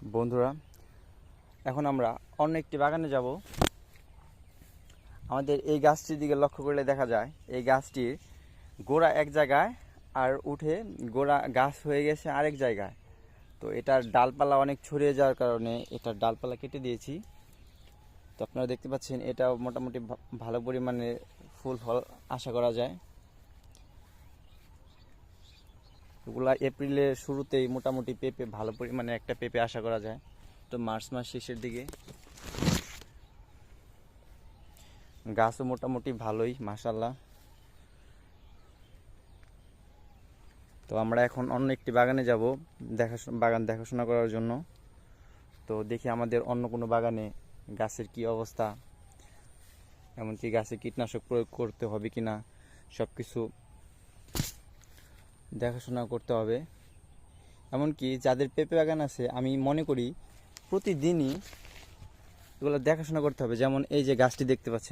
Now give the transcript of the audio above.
বন্ধুরা, এখন আমরা অন্য একটি বাগানে যাব। আমাদের এই গাছটির দিকে লক্ষ্য করলে দেখা যায় এই গাছটির গোড়া এক জায়গায় আর উঠে গোড়া গাছ হয়ে গেছে আরেক জায়গায়। তো এটার ডালপালা অনেক ছড়িয়ে যাওয়ার কারণে এটার ডালপালা কেটে দিয়েছি। তো আপনারা দেখতে পাচ্ছেন এটা মোটামুটি ভালো পরিমাণে ফুল ফল আশা করা যায়। এগুলা এপ্রিলের শুরুতেই মোটামুটি পেঁপে ভালো পরিমাণে একটা পেঁপে আশা করা যায়। তো মার্চ মাস শেষের দিকে গাছও মোটামুটি ভালোই, মাশাআল্লাহ। তো আমরা এখন অন্য একটি বাগানে যাব বাগান দেখাশোনা করার জন্য। তো দেখি আমাদের অন্য কোনো বাগানে গাছের কি অবস্থা, এমনকি গাছে কীটনাশক প্রয়োগ করতে হবে কিনা সব কিছু দেখাশোনা করতে হবে। এমনকি যাদের পেঁপে বাগান আছে আমি মনে করি প্রতিদিনই এগুলো দেখাশোনা করতে হবে। যেমন এই যে গাছটি দেখতে পাচ্ছেন,